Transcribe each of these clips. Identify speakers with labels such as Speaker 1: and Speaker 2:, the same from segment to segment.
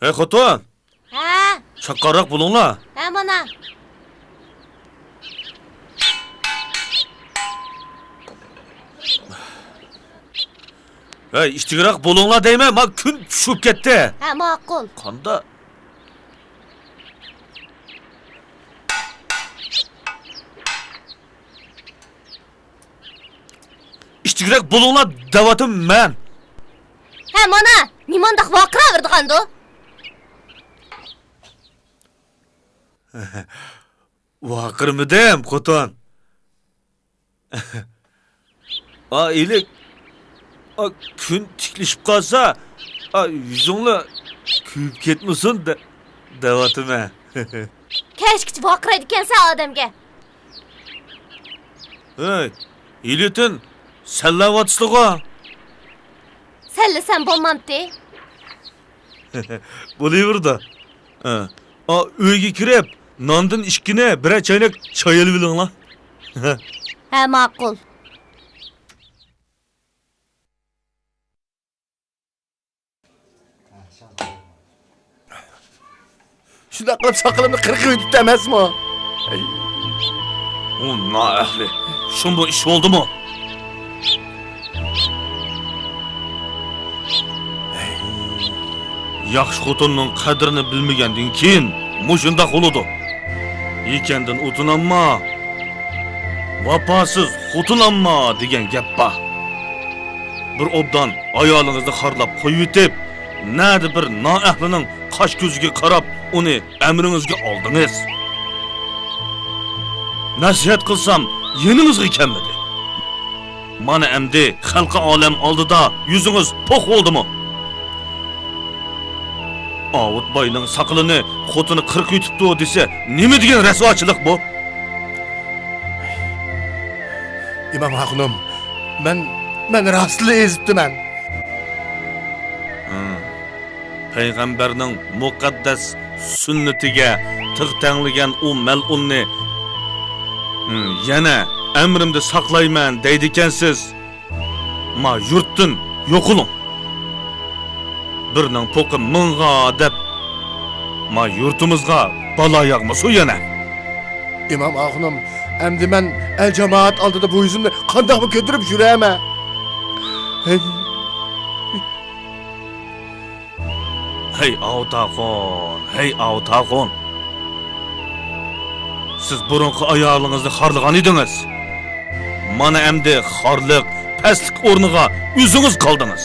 Speaker 1: Hey xotin.
Speaker 2: Ha?
Speaker 1: Chaqqaroq bo'linglar.
Speaker 2: Ha mana.
Speaker 1: Hey, ishtigiroq bo'linglar deyman, men kun tushib ketdi.
Speaker 2: Ha, ma'qul.
Speaker 1: Qanda? İştigiroq bo'linglar davatim men.
Speaker 2: Ha mana, nimandaq vaqiraverdi qando?
Speaker 1: Vaqirmidim, xotin. Ilik. Kun tiklishib qolsa, yuzinglar kuyib ketmasin davatim men.
Speaker 2: Kechkichi vaqiraydi ekansan odamga.
Speaker 1: Hey, ilitin sallavatysizlar.
Speaker 2: Sallasam bo'lmamdi.
Speaker 1: Bo'laverdi. Uyga kirib, nondan ishkini bir chaynak choy olib olinglar.
Speaker 2: Ha, ma'qul.
Speaker 3: Shunday qilib soqolimni qirqib o'tibdi emasmi?
Speaker 1: O noahli. Shunday ish bo'ldimi? Yaxshi xotinning qadrini bilmagandan keyin mushunda bo'ladi. Ekandan o'tinamma. Vafosiz xotinamma degan gap bor. Bir obdan ayolingizni xorlab qo'yib yetib, nadi bir noahlining qosh ko'ziga qarab, uni amringizga oldingiz. Nasihat qilsam, yeningizga kelmadi. Mana endi xalqi olam oldida yuzingiz po'q bo'ldimi? Avutboyning saqilini xotini 40 yutibdi desa, nima degan rasvochilik bu?
Speaker 3: İmam Hakunum, men rastlı ezibdiman.
Speaker 1: Payg'ambarning muqaddas sunnatiga tig'tanglagan u mal'unni yana amrimda saqlayman deydi ekansiz. Ma yurtdan yo'qiling. Birning po'qi ming'a deb ma yurtimizga balo yog'masin yana.
Speaker 3: İmam Hakunum, endi men el cemaat oldida bu yüzümni qandoqmi ko'tarib yuraman?
Speaker 1: Hey avtaqon, hey avtaqon. Siz burunqi ayoling'izni xorlagan edingiz. Mana endi xorliq, pastlik o'rniga o'zingiz qoldingiz.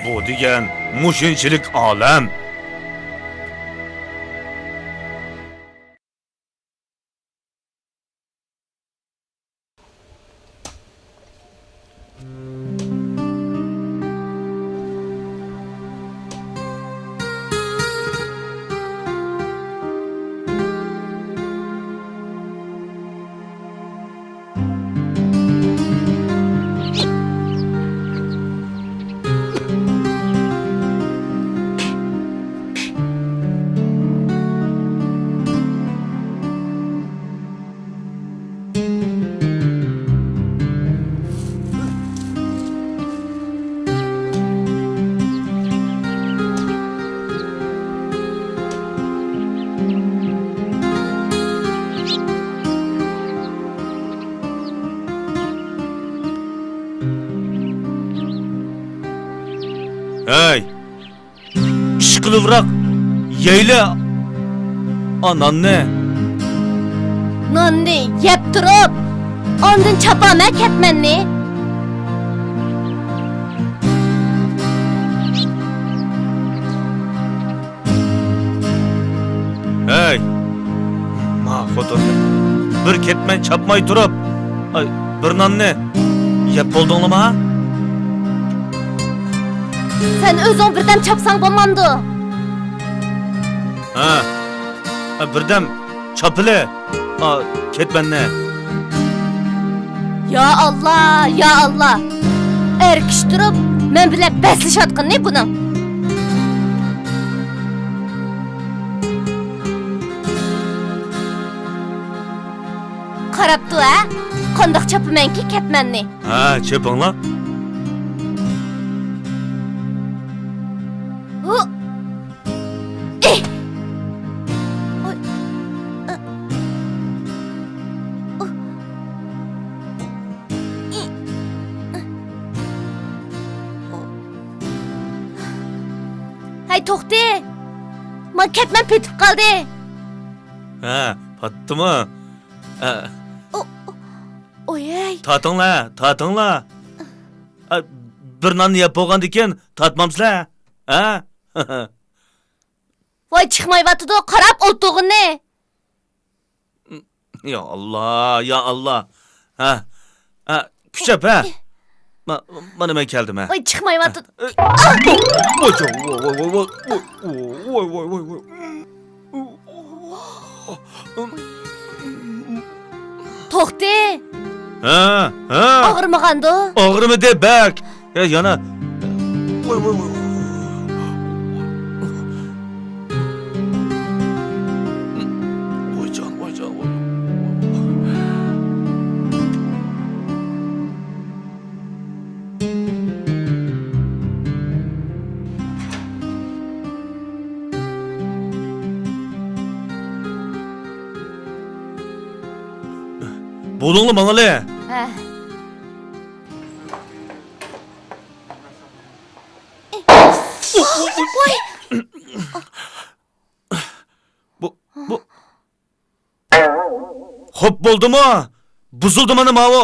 Speaker 1: Bu degan mushinchilik olam. Hey! İşkılıvrak! Yeyle! Ananne!
Speaker 2: Nonni yeb turib, ondan chapama ketmanni.
Speaker 1: Hey! Ma xotin. Bir ketmay chapmay turib, bir nonni yeb bo'ldingmi?
Speaker 2: Sen o'zing birdan chapsang bo'lmamdi.
Speaker 1: Ha. Birdan chapili. Ketmanni.
Speaker 2: Ya Allah, ya Allah. Erkish turib, men bilan baslashayotgan ne buning? Qarabdi ha? Qandoq chapamanki ketmanni.
Speaker 1: Ha, chapinglar.
Speaker 2: Ay to'xta. Men ketmem petib qoldi.
Speaker 1: Ha, patdimi? Ha,
Speaker 2: Oyey.
Speaker 1: tatinglar. Bir nonni yeb bo'lgan ekan, tatmamsizlar. Ha?
Speaker 2: Voy chiqmayotdi, qarab o'tirg'inni.
Speaker 1: Ya Allah. Ha. Ha, kuchab ha. Mana men keldim ha.
Speaker 2: Voy chiqmayotdi.
Speaker 1: Voy.
Speaker 2: To'xta.
Speaker 1: Ha.
Speaker 2: Og'rimag'andi.
Speaker 1: Og'rimidi bak. Ya yana. Voy. Voyjon. Bo'lingmi mang'ali?
Speaker 2: Ha. Voy.
Speaker 1: Bu. Xo'p bo'ldimi? Buzildi mana mavi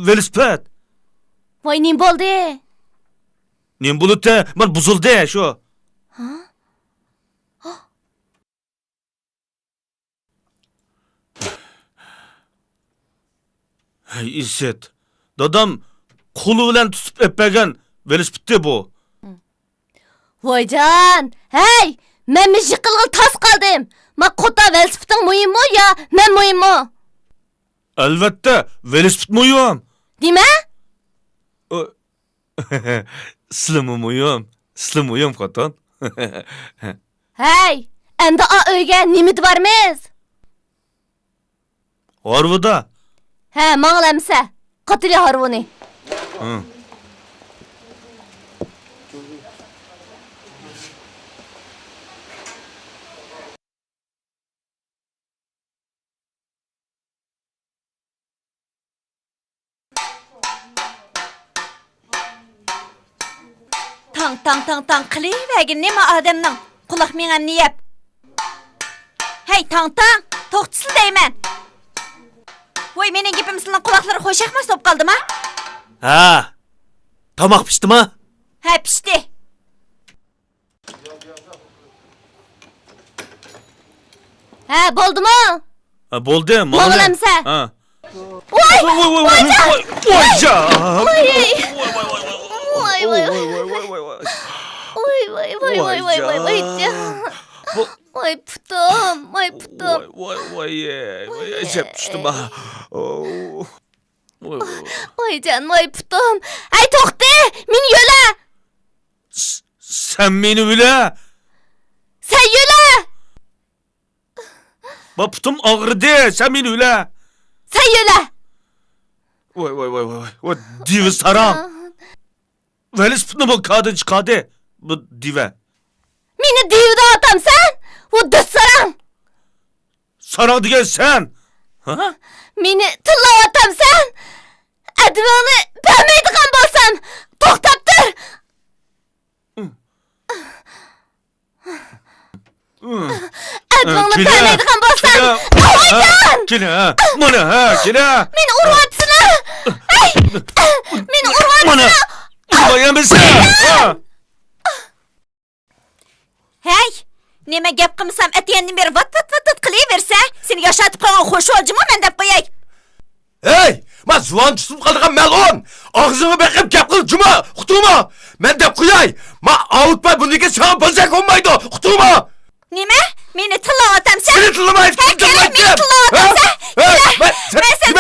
Speaker 1: velosiped.
Speaker 2: Voy nim bo'ldi?
Speaker 1: Nim bo'ldi? Men buzildi shu. Hey İzzet, dadam qo'li bilan tutib eppagan velosipeddi bu.
Speaker 2: Voyjon, hey, men mijqilg'il tas qoldim. Men qota velosipeding muhimmi yo men muhimmi?
Speaker 1: Albatta, velosiped muhim.
Speaker 2: Nima?
Speaker 1: Sizlar muhim xotin.
Speaker 2: Hey, endi o uyga nimid bormiz?
Speaker 1: Orvuda.
Speaker 2: Ha, manglamsa. Qatili harvuni.
Speaker 4: Tang qilavagin nima odamning quloq mengamni yeb. Hey tang, to'xtasil deyman. Voy mening gapim sizning quloqlari xo'shaqmas bo'lib qoldimi?
Speaker 1: Ha. Tomoq pishdimi?
Speaker 4: Ha, pishdi.
Speaker 2: Ha, bo'ldimi?
Speaker 1: Ha, bo'ldi,
Speaker 2: Manglamsa.
Speaker 1: Ha.
Speaker 2: Voy! Voy! Voy putum.
Speaker 1: Voy, jab tushdim ha.
Speaker 2: Voyjon, voy putum. Ay to'xta, meni yo'la.
Speaker 1: Sen meni o'la.
Speaker 2: Sen yo'la.
Speaker 1: Ba putum og'ridi, sen meni o'la.
Speaker 2: Sen yo'la.
Speaker 1: Voy, divi saram. Velosipedni bu kadın chiqadi. Bu diva.
Speaker 2: Meni divda otamsan? U dissarang.
Speaker 1: Sarang degan sen. Ha?
Speaker 2: Meni tillab otamsan? Advoni bermaydigan bo'lsam, to'xtab tur. Advoni bermaydigan bo'lsam, voyjon!
Speaker 1: Kela, mana ha, kela.
Speaker 2: Meni urvatsizlar. Ay! Meni urvatsizlar.
Speaker 1: Urmayapsan.
Speaker 4: Hey, nima gap qilsam atyandan beri vat qilaversa, seni yashatib qo'ygan xo'sh-o'ljimi men deb qo'yay.
Speaker 3: Hey, men zuvan tutib qolgan melon. Og'zingni beqib gap qil, juma, qutuma. Men deb qo'yay. Men avutmay buniki sen bo'lsak olmaydi. Qutuma.
Speaker 4: Nima? Meni tillab otamsan?
Speaker 3: Seni tillamaydi.
Speaker 4: Meni tillab otamsan?
Speaker 3: Men
Speaker 4: seni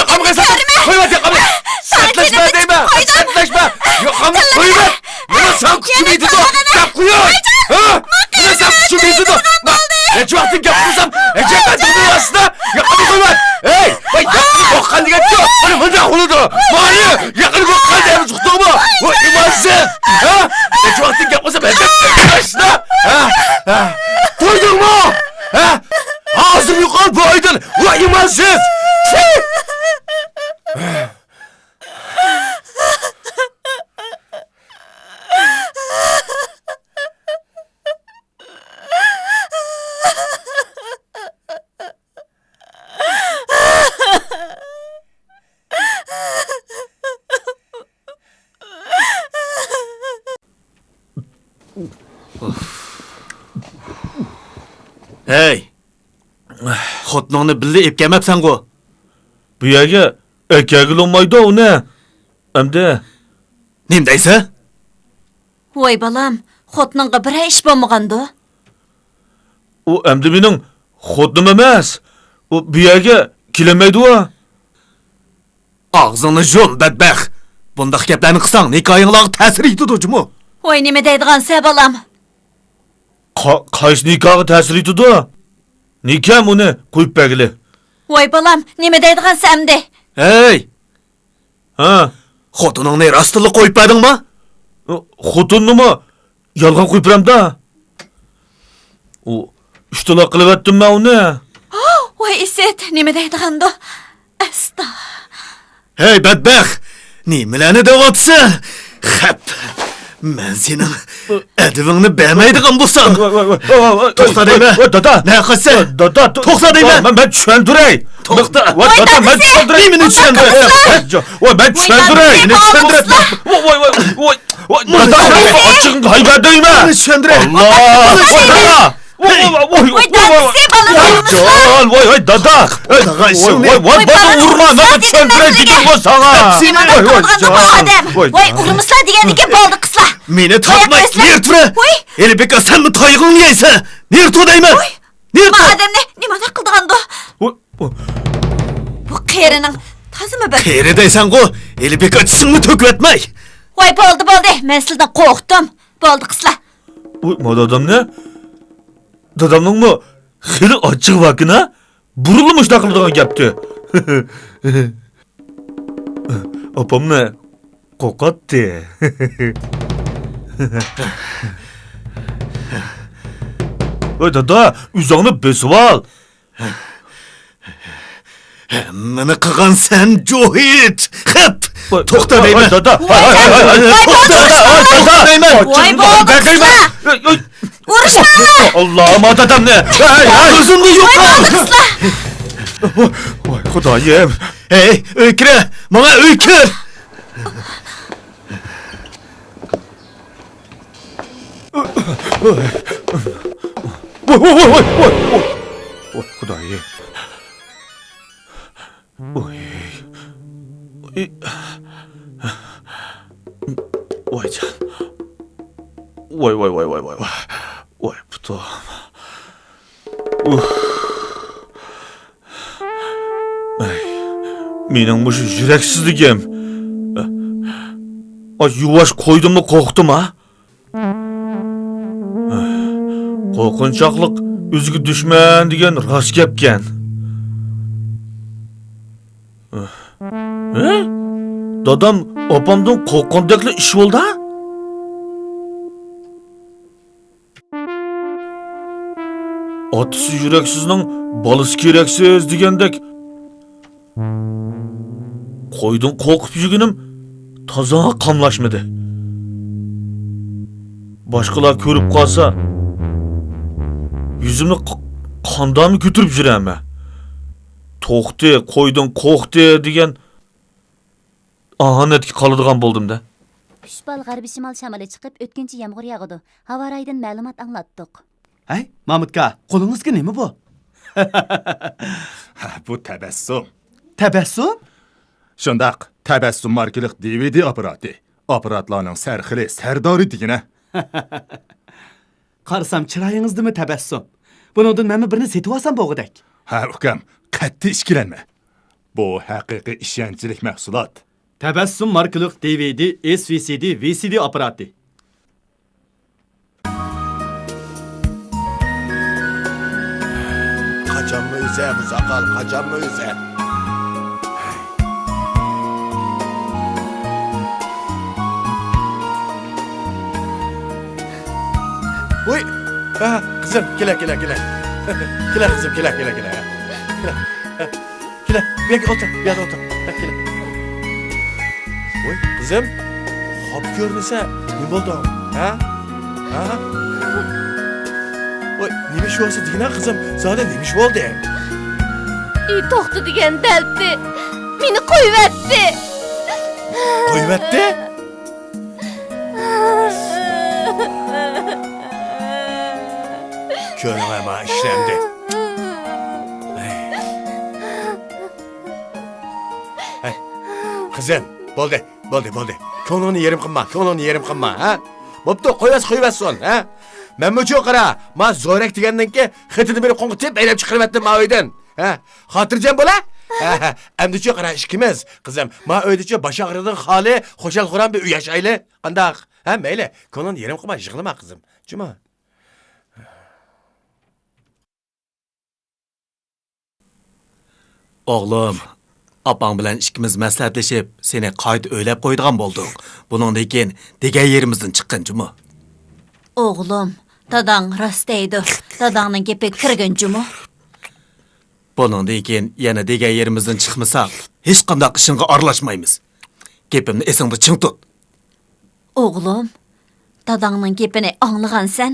Speaker 4: ko'nglimni ko'raman.
Speaker 3: Qo'yma, yoqamga. Sertlashma deyma. Sertlashma. Yoqamga qo'yma. Mana sen kuchmaydi deb qo'yay. Ha? Mana sen kuchmaydi deb. Necha vaqt gap qilsam, ejaba dunyoasida yoqamga qo'yma. Hey, voy yaqin boqqan degan-ku. Mana bunday qiladi. Mani yaqin boqqan deb chiqdimi? Voy imonsiz. Ha? Necha vaqt gap qilsam, ejaba. Ha? To'ydingmi? Ha? Hozir yo'qol bo'ydin. Voy imonsiz. Hey. Xotiningni billa epkamabsan go.
Speaker 1: Bu yerga ekagil olmaydi uni. Endi
Speaker 3: Nim deysa?
Speaker 4: Voy balam, xotiningga bir ish bo'lmagandi.
Speaker 1: u endi mening xotinim emas. U bu yerga kelmaydi u.
Speaker 3: Ağzını jom badbaxt. Bundaq gaplarni qilsang, nikoyinglarga ta'sir etadi-mu?
Speaker 4: Voy nima deydigansan balam?
Speaker 1: Qaysi nikohga ta'sir etadi? Nikam uni qo'yib bergili.
Speaker 4: Voy balam, nima deydigansan endi?
Speaker 3: Hey,
Speaker 1: Ha,
Speaker 3: xotiningni rostini qo'yib berdingmi?
Speaker 1: xotinnimi yolg'on qo'yib beramda. U ushtala qilyaptim men uni.
Speaker 4: Voy iset, nima deydigandi? Asta.
Speaker 3: Hey badbaxt, nimalarni deyapsan? Xap. Men sening adabingni bermaydigan bo'lsam. To'xta deyman.
Speaker 1: Dada,
Speaker 3: Ne qilsan?
Speaker 1: dada,
Speaker 3: To'xta deyman.
Speaker 1: Men tushuntiray.
Speaker 3: To'xta.
Speaker 1: Dada, men tushuntiray.
Speaker 3: Meni tushuntiray.
Speaker 1: Voy, men tushuntiray.
Speaker 3: Meni tushuntiray.
Speaker 1: Voy. Dada, ochiq haybat deyman.
Speaker 3: Meni tushuntiray.
Speaker 1: Allah! Voy,
Speaker 4: Voy dadasi balam.
Speaker 1: Jon, voy, dada.
Speaker 3: Dada, ishingni.
Speaker 1: Voy, bana urma, men tushuntiray dedim o sana.
Speaker 4: Voy urmislar deganiki bo'ldi qizlar.
Speaker 3: Meni topmay, nertira?
Speaker 4: Voy.
Speaker 3: Elbek senni toyg'ingni yeysan. Nertu deyman. Nertu?
Speaker 4: Madamni nima qildigandi? Bu qerining tazimi bir.
Speaker 3: Kere deysan go, Elbek achisingni to'kvatmay.
Speaker 4: Voy bo'ldi. Men sizdan qo'rqdim. Bo'ldi qizlar.
Speaker 1: Madadam ne? Dadamning mu xili ochiq vakina burilib shunaqa qiladigan gapdi. Opamni qo'qotdi. Voy dada, uzongni besib ol.
Speaker 3: Meni qilgan sen Johid. Xap. To'xta deyman.
Speaker 1: Dada.
Speaker 3: To'xta deyman.
Speaker 4: Voy bo'ldi qizlar. Urishmanglar.
Speaker 1: Allah'ım dadam ne?
Speaker 3: O'zimni yo'qol.
Speaker 1: Voy xudoyim.
Speaker 3: Hey, o'ykira. Menga o'ykir.
Speaker 1: Voy xudoyim. Voy. Voy can. Voy. Voy puto. Ay. Mening bu yuraksizligim. Yuvash qo'ydimmi qo'rqdim ha? Qo'rqinchoqlik o'ziga dushman degan rost gapkan. Dadam opamdan qo'rqqandekli ish bo'ldi. Otisi yuraksizning bolasi keraksiz degandek qo'ydan qo'rqib yurganim toza qamlashmadi. Boshqalar ko'rib qolsa yuzimni qondan ko'tirib juraman. To'xti, qo'ydan qo'rqdi degan ahanetga qoladigan bo'ldim-da.
Speaker 5: Pushbal g'arbiy shimol shamoli chiqib, o'tkinchi yomg'ir yog'di. Havo raydan ma'lumot anglatdik.
Speaker 6: Hey, Mahmudka, qo'lingizga nima bu?
Speaker 7: Bu tabassum.
Speaker 6: Tabassum?
Speaker 7: Shundaq, tabassum markalik DVD apparati. Apparatlarning sarxili sardori degina.
Speaker 6: Qarasam chiroyingizdami tabassum? Buningdan men birini setib olsam bo'g'idak.
Speaker 7: Ha, ukam, qattiq ishkilanma. Bu haqiqiy ishonchlik mahsulot.
Speaker 6: Tabassum markalik DVD, SVCD, VCD apparati.
Speaker 8: Kaçanma üze bu sakal, kaçanma üze. Uy, ha, kızım, gele. Gele kızım, gele. Gele, bir otur, Ha, gele. Uy, kızım, hop görünse ne oldu? Ha? Uy, neymiş olsa diyene kızım, zaten neymiş oldu?
Speaker 2: To'xta degan dalti. Meni qo'yibdi.
Speaker 8: Qo'yibdi? Ko'nglim ama ishlamdi. Hey, qizim, bo'ldi. Ko'nglingni yerim qilma, ha? Bo'pti, qo'yvas, ha? Men mo'cho qara, men zo'rak degandan keyin xitini berib qo'ng'itib, aylab chiqaribdim men uydan. Ha? Xotirjam bo'la? Endi-chi qara ishkimiz, qizim. Men uydachi bosh og'riqdan xoli, xo'shal-xuram bir uy yashayli. Qandaq? Ha, mayli. Ko'nglingni yerim qilma, yig'lama qizim. Juma.
Speaker 1: Oğlum, apang bilan ikkimiz maslahatlashib, seni qayta o'ylab qo'ydigan bo'ldik. Buningdan keyin degan yerimizdan chiqqan jumi.
Speaker 4: Oğlum, dadang rost deydi. Dadangning gapi kirgan jumi.
Speaker 1: Buningdan keyin yana degan yerimizdan chiqmasak, hech qanday ishingga aralashmaymiz. Gapimni esingda ching tut.
Speaker 4: Oğlum, dadangning gapini anglagansan.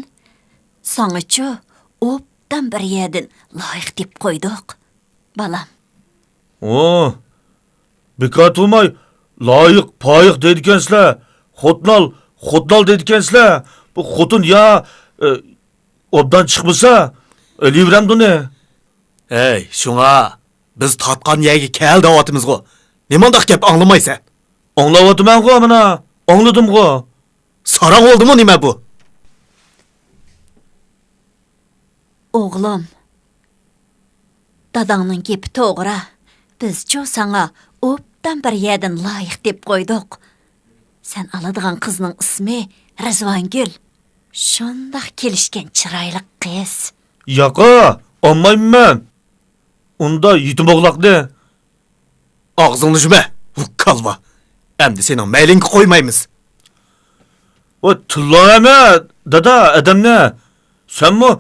Speaker 4: Sanachu obdan bir yerdan loyiq deb qo'ydik. Balam.
Speaker 1: O, bekatılmay, layık, payık dedikensizler, xotnal dedikensizler. Bu xotun ya obdan çıkmasa, ölüyürem ne? Hey, şuna, biz tatkan yerge kel davatımız go. Ne mandak gap anlamaysan? Anlavadım ben go amına, anladım go. Saran oldu mu nime bu?
Speaker 4: Oğlum, dadangning gapi to'g'ri. Biz-chu sana obdan bir yerdan loyiq deb qo'ydik. Sen aladigan qizning ismi Rizvangul. Shundoq kelishgan chiroyli qiz.
Speaker 1: Yaka, anmayım ben. Onda yetim oğlak ne? Ağzını jüme, kalva. Hem de senin meylini koymayımız. O tıllayama, dada, adam ne? Sen mi?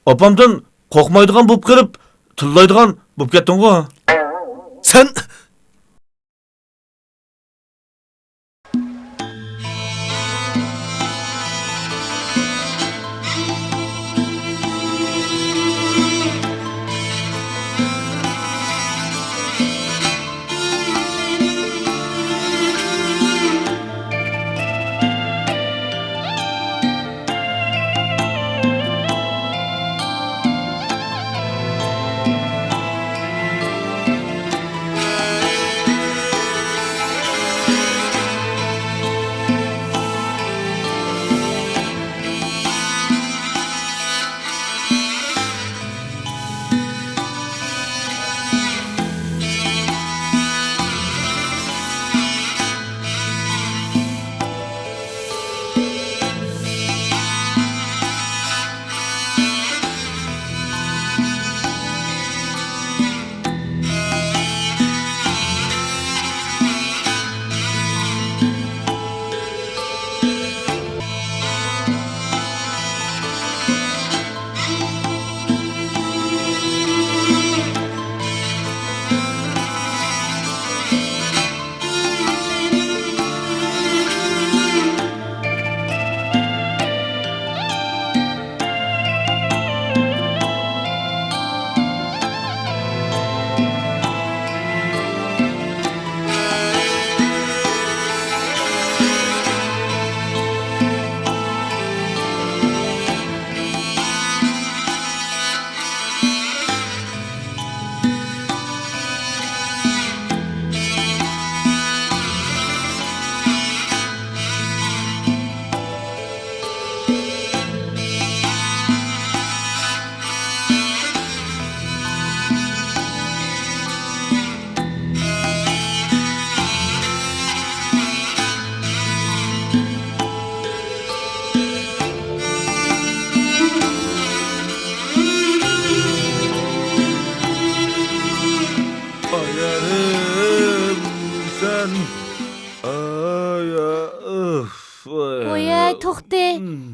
Speaker 1: Apamdan korkmaydıgan bulup gelip, tıllaydıgan bulup gettin o. Sen...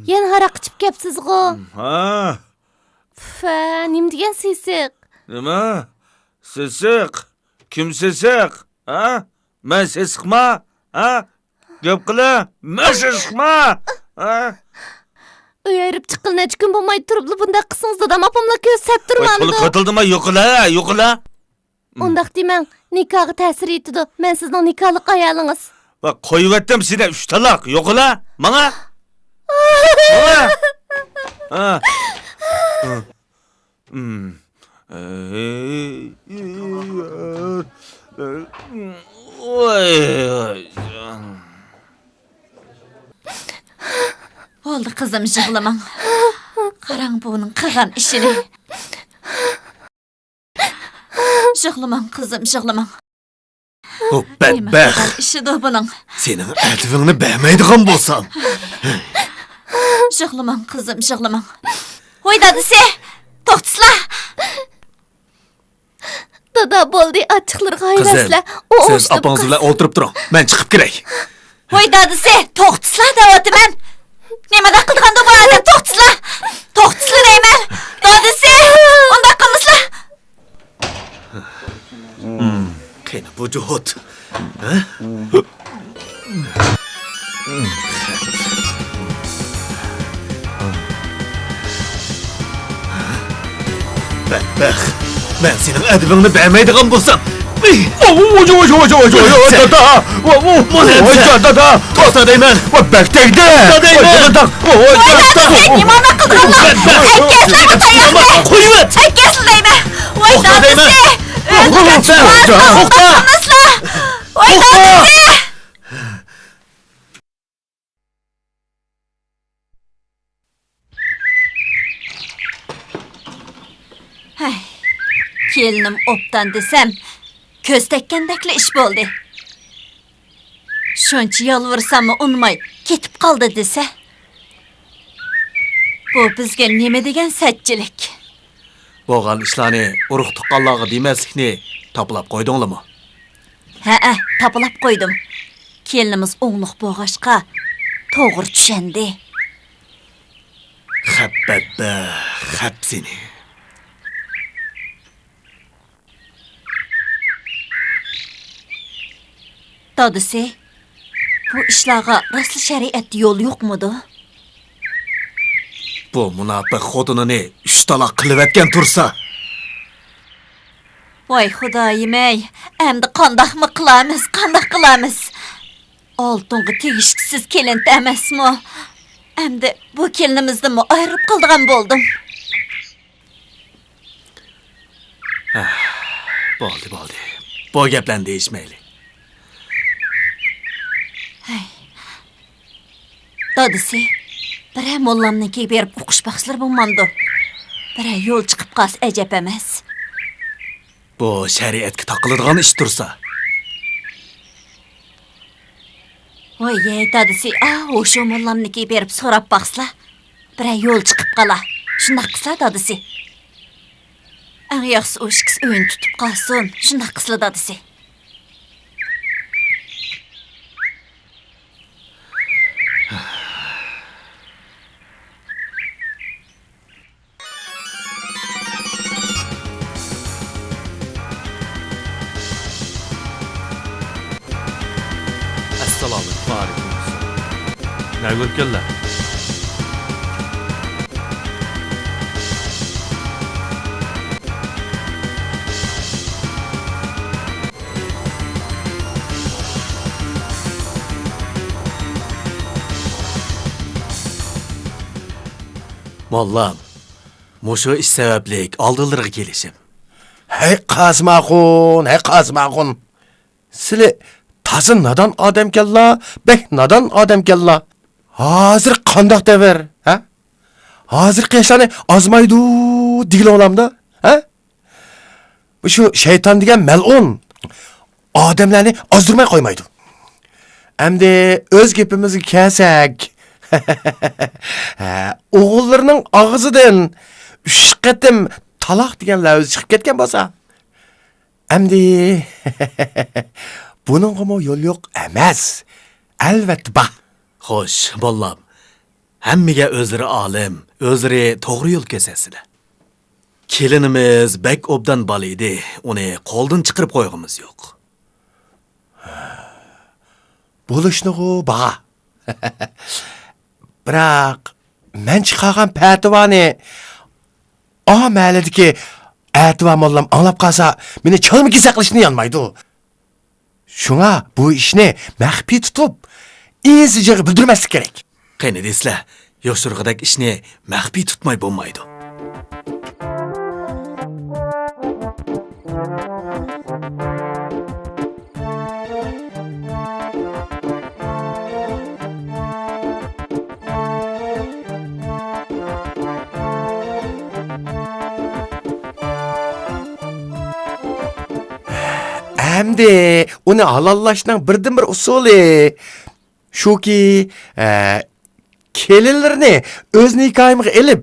Speaker 2: Yen haraq içip kepsiz go.
Speaker 1: Ha?
Speaker 2: Fa, nim degan sesiq.
Speaker 1: Nima? Sesiq? Kim sesiq? Ha? Men sesiqma? Ha? Gap qila? Men sesiqma? Ha?
Speaker 2: Uyarıp çıqqıl neç gün bo'lmay turibli bunda qisingizda da apamla ko'z sat turmamdi.
Speaker 1: Qo'li qatildimi? Yo'qila.
Speaker 2: Undaq demang, nikohga ta'sir etdi. Men sizning nikohlik ayolingiz.
Speaker 1: Bak qo'yib seni 3 taloq. Yo'qila. Mana? Ha?
Speaker 4: Oldu kızım jığlamang. Qarang buning qilgan ishini. Jığlamang kızım, jığlamang.
Speaker 3: O
Speaker 4: Nima
Speaker 3: bedbaxt.
Speaker 4: qilgan ishidir buning?
Speaker 3: Senin ətvini bəyməydiğən bolsan.
Speaker 4: Jığlamang kızım, jığlamang. Voy dadisi, to'xtasla.
Speaker 2: Dada bo'ldi, achchiqlarga
Speaker 3: Qizim,
Speaker 2: ayrasla.
Speaker 3: siz apanız bilan o'tirib turing. Men chiqib kiray.
Speaker 4: Voy dadisi, to'xtasla deyapman. Nimada qilganda bu odam to'xtasla. To'xtasla deyman. Dadisi, unda qilmasla.
Speaker 3: Qani bu juhud. Bedbaxt. Ben senin ədvini bəyməydiğən bolsam.
Speaker 1: Dada!
Speaker 3: Toxta deymən.
Speaker 1: Bektekde!
Speaker 4: Nimada qilganlar? Əkkəslə tayaqla.
Speaker 3: Qoyuver.
Speaker 4: Əkkəslə deyman. Voy
Speaker 3: Toxta deyman.
Speaker 4: dadisi. Toxtasla. Voy dadisi. Hay. Kelinim obdan desem, ko'z tekkandakli ish bo'ldi. Shuncha yolvursam unmay ketib qoldi desa. Bu bizga nima degan satchilik?
Speaker 3: Bo'lgan ishlarni urug' tuqqanlarga demaslikni toplab qo'ydinglarmi?
Speaker 4: Ha, topilib qo'ydim. Kelinimiz o'g'liq bo'g'ashqa to'g'ri tushundi.
Speaker 3: Xap seni.
Speaker 4: Dadisi, bu ishlarga rasli shariat yo'l yo'qmidi?
Speaker 3: Bu munofiq xotinini 3 taloq qilib etgan tursa.
Speaker 4: Voy xudoyim-ey, endi qandoqmi qilamiz, qandoq qilamiz? Oltinga tegishsiz kelin emasmi? Endi bu kelinimizni ayirib qildigan bo'ldim.
Speaker 3: Bo'ldi. Bu gaplarni deyishmayli.
Speaker 4: Dadisi, bire mollamniki berib o'qish baxshilar bo'lmamdi. Bire yo'l chiqib qolsa ajab emas.
Speaker 3: Bu shariatga taqiladigan ish tursa.
Speaker 4: Voy dadisi, o'sha mollamniki berib so'rab baxshilar. Bire yo'l chiqib qola. Shunday qilsa dadisi. Eng yaxshisi o'shikis o'yin tutib qolsin. Shunday qilsa dadisi.
Speaker 3: Assalomu alaykum.
Speaker 1: Ne görkenler?
Speaker 3: Mollam, mushu ish sabablik oldilariga kelishim.
Speaker 8: Hey Qazmaqun. Sizlar tazı nadan odam kella, bek nadan odam kella. Hozir qandoq davr, ha? Hozir qishlarni azmaydi degan olamda, ha? Bu shu shayton degan mal'un odamlarni ozdirmay qo'ymaydi. Endi o'z gapimizga kelsak, o'g'illarning og'zidan 3 qatim taloq degan lafz chiqib ketgan bo'lsa, endi buningga yo'l yo'q emas. Albatta bor.
Speaker 3: Xo'sh, mollam. Hammaga o'zlari olim, o'zlari to'g'ri yo'l kesasizlar. Kelinimiz bek obdan bola edi, uni qo'ldan chiqarib qo'yg'imiz yo'q.
Speaker 8: Bo'lishni-ku bor. Biroq men chiqargan patvani amalidagi atva mollam anglab qolsa, meni chalmiki saqlashni yonmaydi. Shunga bu ishni maxfiy tutib, iziga bildirmaslik kerak.
Speaker 3: Qani deslar, yoshurg'idak ishni maxfiy tutmay bo'lmaydi.
Speaker 8: Hamdi, uni halollashning birdan-bir usuli shuki, kelinlarni o'z nikohiga ilib,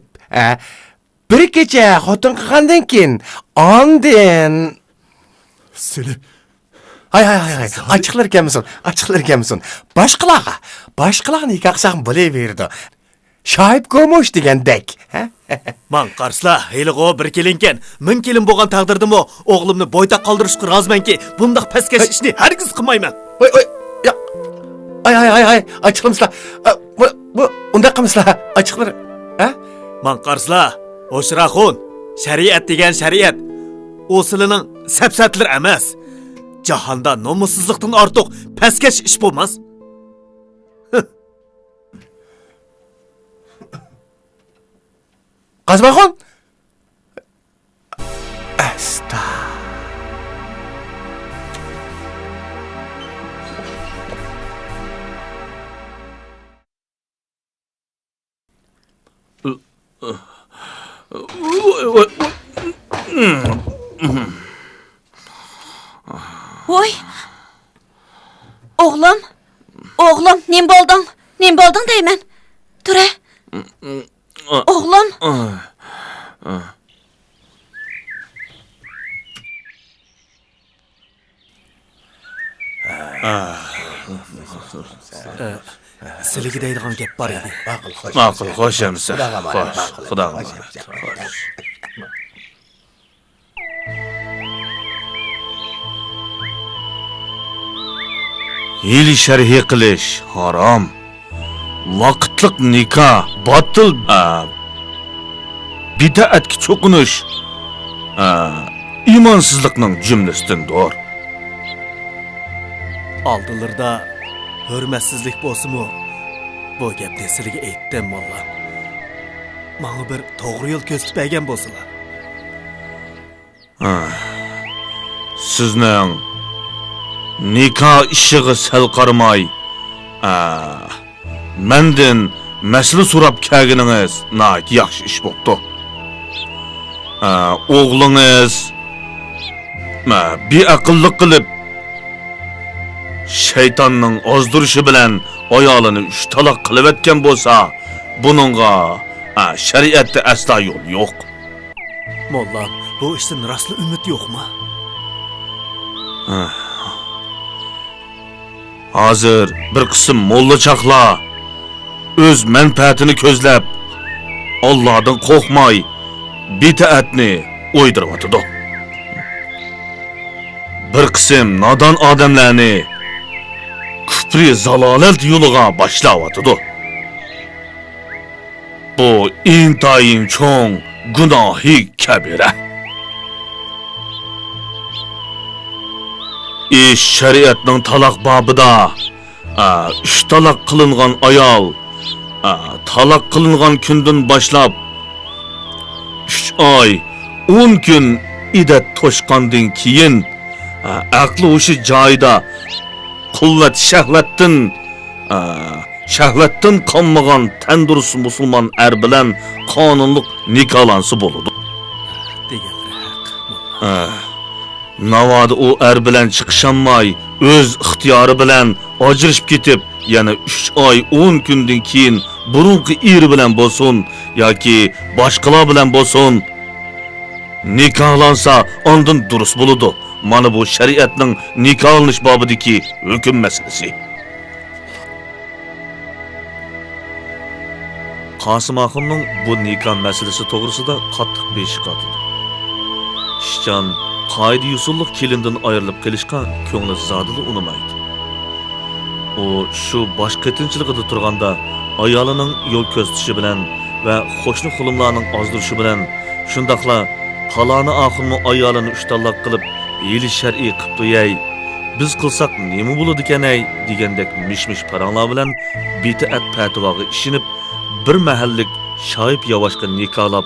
Speaker 8: bir kecha xotin qilgandan keyin ondan
Speaker 7: Seni
Speaker 8: hay açıqlar ekanmisan. Boshqalarga nikoh qilsam bo'laverdi. Shoib ko'mosh degandek, ha?
Speaker 3: Man qarsla, heyligo bir kelinken, min kelin bo'lgan taqdirdimi o'g'limni boyda qoldirishga rozimanki, bundaq pastkash ishni hargiz qilmayman.
Speaker 8: Oy, ya. Ay, açıqlamsizlar. Bu unda qilmasizlar, açıqlar. Ha?
Speaker 3: Man qarsla, o'shiraqun, shariat degan shariat. O'silining sapsatlar emas. Jahonda nomussizlikdan ortiq pastkash ish bo'lmas.
Speaker 8: Qazmaxon. Asta.
Speaker 4: Voy. Oğlum, nim boldun deymen. Ture. Oğlum.
Speaker 3: Siligi deydigan gap bor edi.
Speaker 1: Ma'qul, xo'sh emsa. Xo'sh, Xudoga xo'sh. Yil sharhi qilish harom. Vaqtliq nikoh botil, bid'atga cho'qinish imonsizlikning jumlasidandir.
Speaker 3: Aldılarda hürmetsizlik bo'lsa-mu, bu gapni sizlarga aytdim molla. Menga bir to'g'ri yo'l ko'rsatib bergan bo'lsalar.
Speaker 1: Sizning nikoh ishiga sal qaramay, mendan mas'ul so'rab kelganingiz nayt yaxshi ish bo'pti. O'g'lingiz beaqillik qilib shaytonning ozdirishi bilan ayolini 3 taloq qilib etgan bo'lsa, buningga shariatda aslo yo'l yo'q.
Speaker 3: Molla, bu ishdan rostli umid yo'qmi?
Speaker 1: Hozir bir qism mollachaqlar o'z manfaatini ko'zlab Allohdan qo'rqmay bid'atni o'ydiryotdi. Bir qism nodon odamlarni kufri zalolat yo'liga boshlanyotdi. Bu intayin cho'ng gunohi kabira. İş şeriatning taloq babida 3 taloq qilingan ayol taloq qilingan kundan boshlab 3 oy 10 kun iddat to'shqandan keyin aqli o'sha joyida quvvat shahvatdan qonmagan tandurus musulmon er bilan qonunliq nikohlansa bo'ladi. Navoda o er bilan chiqishamay, o'z ixtiyori bilan ajrashib ketib, yana 3 oy 10 kundan keyin burunqi eri bilan bo'lsin yoki boshqalar bilan bo'lsin nikohlansa, ondan durust bo'ladi. Mana bu shariatning nikohlanish bobidagi hukm masalasi. Qosim Axunning bu nikoh masalasi to'g'risida qattiq beshi qotdi. Ishchan qoida usullik kelindan ayrilib qilishga ko'ngli zodili unamaydi. U shu bosh qatinchiligida turganda ayolining yo'l ko'rsatishi bilan va qo'shni xulumlarning ozdirishi bilan shundaqla faloni Axunni ayolini 3 taloq qilib yili shar'iy qilib qo'yay, biz qilsak nima bo'ladi ekan-ay degandek mish-mish paranglar bilan bid'at fatvoga ishinib bir mahallik shoib yavoshqa nikohlab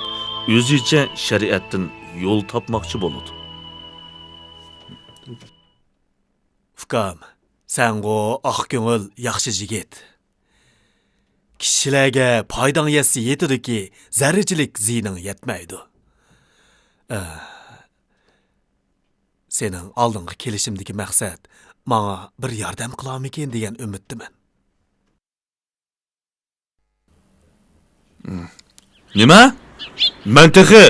Speaker 1: o'zicha shariatdan yo'l topmoqchi bo'ladi.
Speaker 3: Ukam, sen o ak köngül yaxşı jigit. Kishilarga foydang yetsa yetadiki, zarrachilik ziyning yetmaydi. Sening oldingi kelishimdagi maqsad menga bir yordam qilarmikin degan umiddaman.
Speaker 1: Nima? Men texi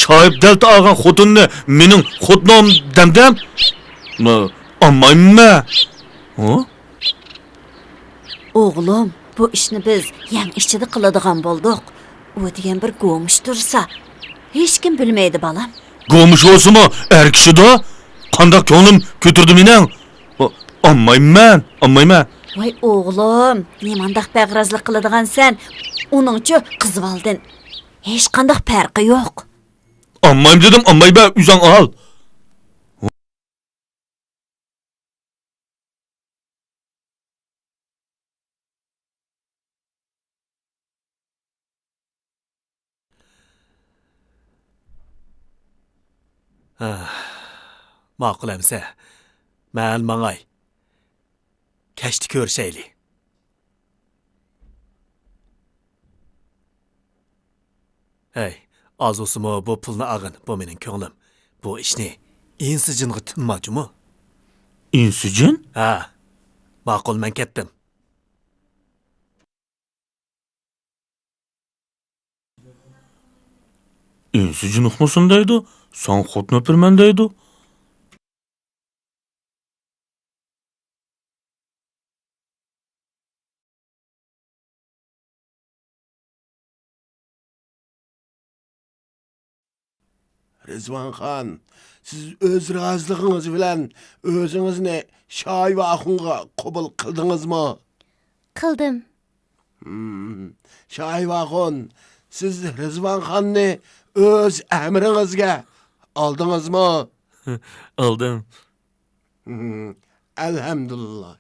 Speaker 1: shoyib dalta olgan xotinni mening xotnom damdam? Ammaymi?
Speaker 4: Oğlum, bu ishni biz yang ichida qiladigan bo'ldik. U degan bir go'mish tursa, hech kim bilmaydi balam.
Speaker 1: Go'mush olsunmu er kishida? Qandoq ko'nglim ko'tirdi mening? Ammayman.
Speaker 4: Voy oğlum, nimandaq bag'razlik qiladigan sen? Uningchi qizib oldin. Hech qanday farqi yo'q.
Speaker 1: Ammayım dedim, ammayba, üzan al.
Speaker 3: Ma'qul emsa, man mangay. Kechdi ko'rishayli. Hey, azosimi bu pulni ag'in, bu mening ko'nglim. Bu ishni insijinga tinmoqchimi?
Speaker 1: İnsijin?
Speaker 3: Ha. Ma'qul, men ketdim.
Speaker 1: İnsijin uqmasin deydi, sen xotni öpürmen deydi.
Speaker 8: Rizvanxon, siz o'z roziligingiz bilan o'zingizni Shoyvaxonga qabul qildingizmi?
Speaker 2: Qildim.
Speaker 8: Shoyvaxon, siz Rizvanxonni o'z amringizga oldingizmi?
Speaker 1: Aldım.
Speaker 8: Elhamdülillah.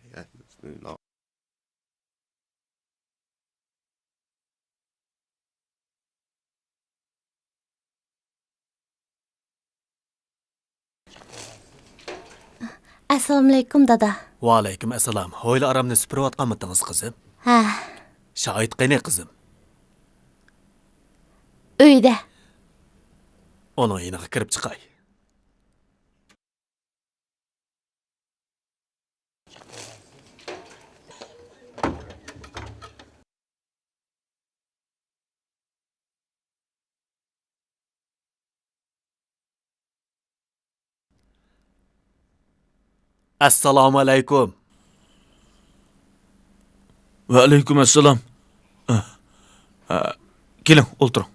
Speaker 2: Assalomu alaykum dada.
Speaker 3: Va alaykum assalom. Hoyla aramni supurayotganmidingiz qizim?
Speaker 2: Ha,
Speaker 3: Shohid qani qizim?
Speaker 2: uyda.
Speaker 3: Onun yiniga kirib chiqay. Assalomu alaykum.
Speaker 1: Ve aleyküm esselam. Gelin, oturun.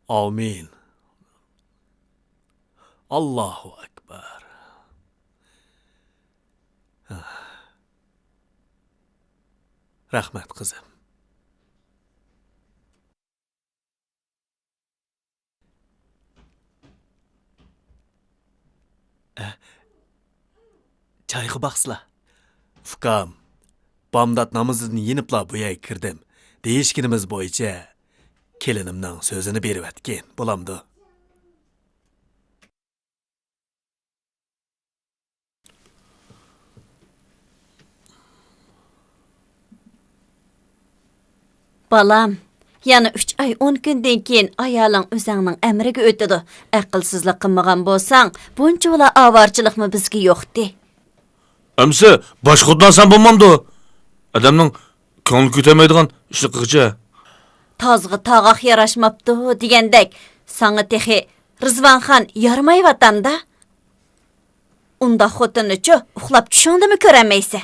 Speaker 3: Amin. Allahu Ekber. Rahmet kızım. Çayğı baksla. Fukam, bamdat namazını yenipla bu yay kirdim. Değişkinimiz boyunca kelinimden sözünü berip etken bulamdı.
Speaker 4: Balam, yana 3 ay 10 gündən keyin ayalın özəngnin əmriga ötüdü. Aqılsızlıq qılmagan bolsan, bunca ola avarçılıqmı bizga yoxdi.
Speaker 1: Emsi, baş xotlansan bulmamdı. Adamның ko'ngli ko'tarmaydigan ishni qilg'icha.
Speaker 4: Tazğı tağaq yaraşmapdı degəndək, sana texi Rizvanxon yarmayvatanda. Unda xotinni-chu uxlab tushundimi ko'ramaysa?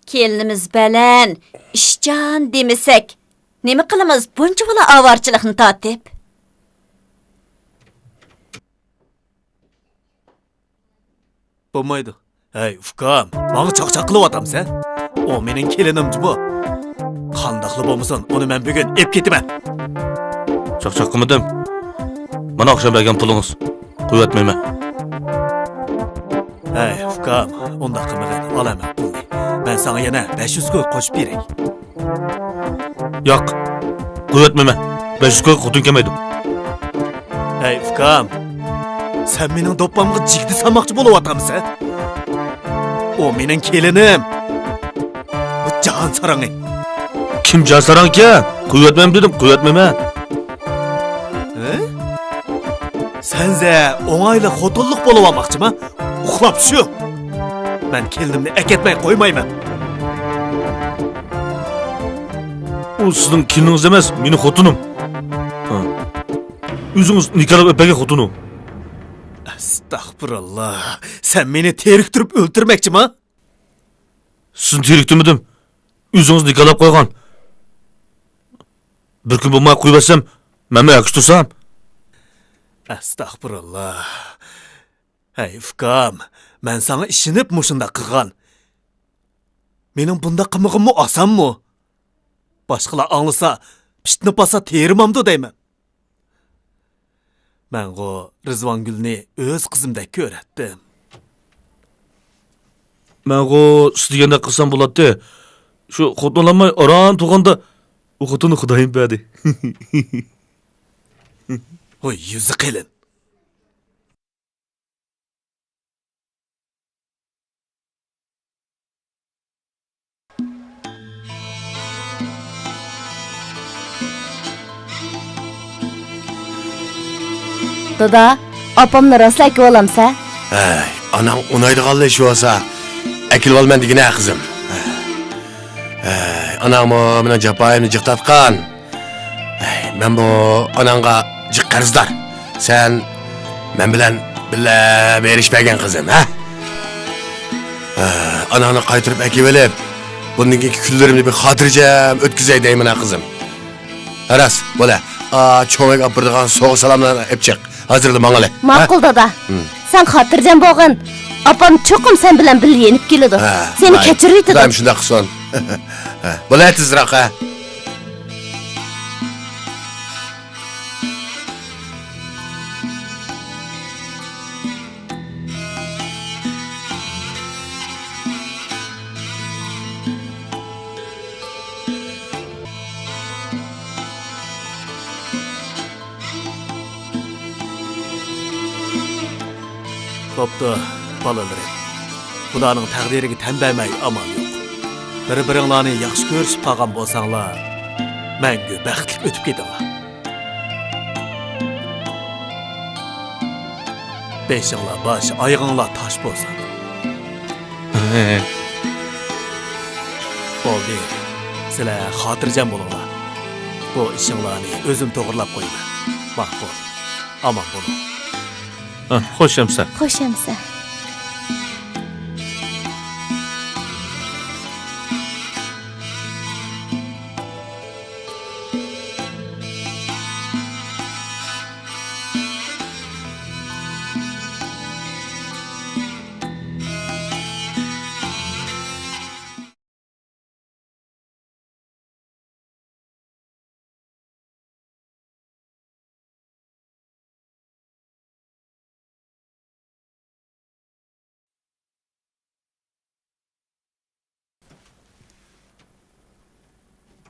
Speaker 4: Kelinimiz bilan ishchan demisak, nima qilamiz buncha bola avarchilikni tatib?
Speaker 3: Bo'lmaydi. Hey, Fukam, bana çaqçaq qılıp sen? O mening kelinimci bu. Qandaqlı bo'lmasin, onu men bugun ep ketiman.
Speaker 1: Chaqchaq qilmadim. Mana oqshom bergan pulingiz. Qo'yatmayman.
Speaker 3: Hey, Fukam, undaq qilmagan olaman pulni. Ben sana yana 500 koy qo'shib beray.
Speaker 1: Yo'q. Qo'yatmayman. 500 ko'y xotin kelmaydi.
Speaker 6: Hey ukam. Sen mening do'ppamga jigdi salmoqchi bo'layapsanmi? O mening kelinim. Bu jahon sarangi.
Speaker 1: Kim casaran ki? Kuyatmam dedim, kuyatmam.
Speaker 6: Senze oңайлы xotinlik bo'layapmoqchimi? Uxlab shu. Men kelinimni eketmay qo'ymayman.
Speaker 1: O sizin keliniz emas, meni xotinim. O'zingiz nikohlab öpegen xotini.
Speaker 6: Astagfirullah. Sen meni teriktirib o'ltirmoqchimi?
Speaker 1: Sizni teriktirmedim. O'zingiz nikohlab qo'ygan. Bir kun bo'lmay qo'yib olsam, menga yakıştırsam.
Speaker 6: Astagfirullah. Hey ukam, men sana ishinib mushunda qilgan. Mening bunda qilmag'immi osanmi? Boshqalar anglasa, pishtinib olsa terimamdi deyman. Men go Rizvongulni o'z qizimdek ko'ratdim.
Speaker 1: Men o istaganda qilsam bo'ladi. Shu xotinlanmay aran tug'anda o xotini xudoyim berdi.
Speaker 6: Oy yuzi qilin.
Speaker 2: Dada, opamni rostlayki olamsa?
Speaker 8: Hey, anam onaydiganlı iş olsa, ekil olman digine kızım. Hey, anam o bana capayımını cıktatkan. Hey, ben bu ananga cık qarzdar. Sen men bilen bile berişmegen kızım, ha? Ananı qaytırıp ekip elip, bundan küllerimni bir hatırcam ötküzey deymin ha kızım. Aras, böyle, çoğumek apırdıgan soğuk salamlarını öpecek. Hazırlı mağale.
Speaker 2: Ma'qul dada. Sen xotirjam bo'lgin. Opam cho'qim sen bilan birga yenib keladi. Seni kechiraydi.
Speaker 8: Daim shunda qilsin. Bo'lay tezroq ha.
Speaker 6: Bo'pti, balalarim. Xudoning taqdiriga tan bermay amal yo'q. Bir-biringlarni yaxshi ko'rishib qolgan bo'lsanglar, mangu baxtli o'tib ketinglar. Beshinglar bosh, oyog'inglar tosh bo'lsin. Bo'ldi. Sizlar xotirjam bo'linglar. Bu ishinglarni o'zim to'g'rilab qo'yaman. Ma'qul. Aman bo'ling.
Speaker 1: Xo'sh hamsa.
Speaker 2: Xo'sh hamsa.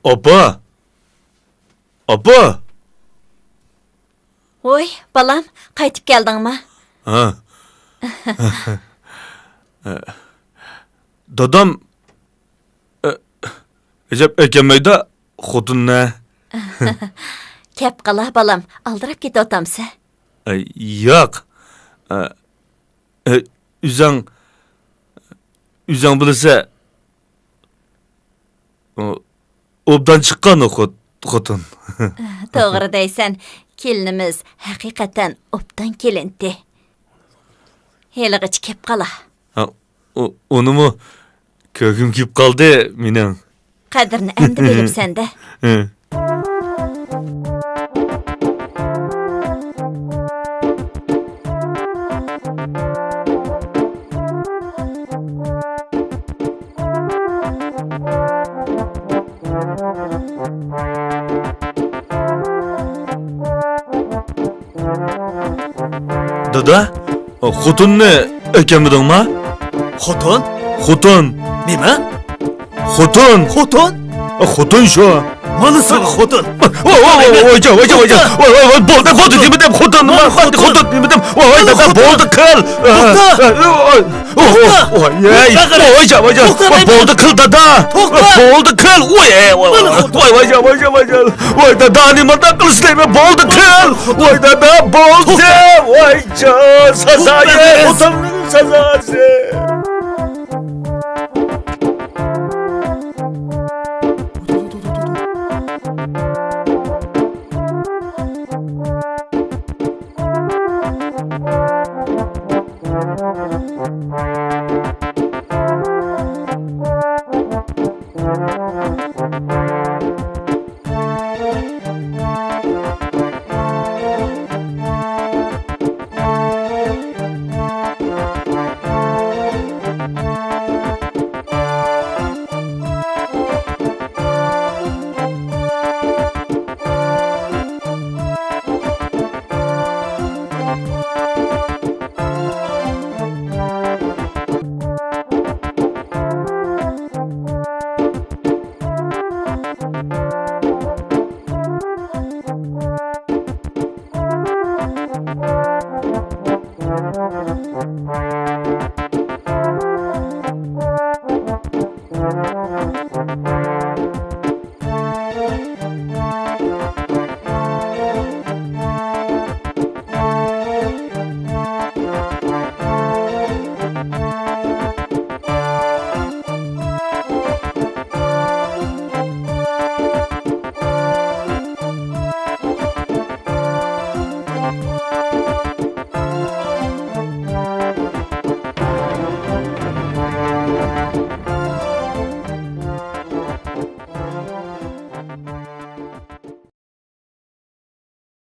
Speaker 1: Opa! Opa!
Speaker 4: Oy, balam, qaytib keldingmi?
Speaker 1: Ha. Dadam Ecep ekemayda xotinni.
Speaker 4: Kep qala balam, aldırab ketatamsa.
Speaker 1: Yo'q. Üzang bilsa obdan chiqqan xotin.
Speaker 4: To'g'ri deysan, kelinimiz haqiqatan obdan kelindi. Helig'ich kep qala.
Speaker 1: Onimi ko'gim kep qoldi mening.
Speaker 4: Qadrini endi bilibsan-da.
Speaker 1: Dada, xotinni ekamidingmi?
Speaker 6: Xotin?
Speaker 1: Xotin.
Speaker 6: Nima?
Speaker 1: Xotin.
Speaker 6: Xotin?
Speaker 1: Xotin shu.
Speaker 6: Mana sana xotin.
Speaker 1: Voyca. Bo'ldi, xotin demedim, xotin nima? Xotin demedim. Voy, dada, bo'ldi, qil. Voyca. Bo'ldi, qil, dada. Bo'ldi, qil. Voy, dada, nimadan qilishlayman? Bo'ldi, qil. Voy, dada, bo'ldi. Voyca, sazoyi, xotinning sazosi.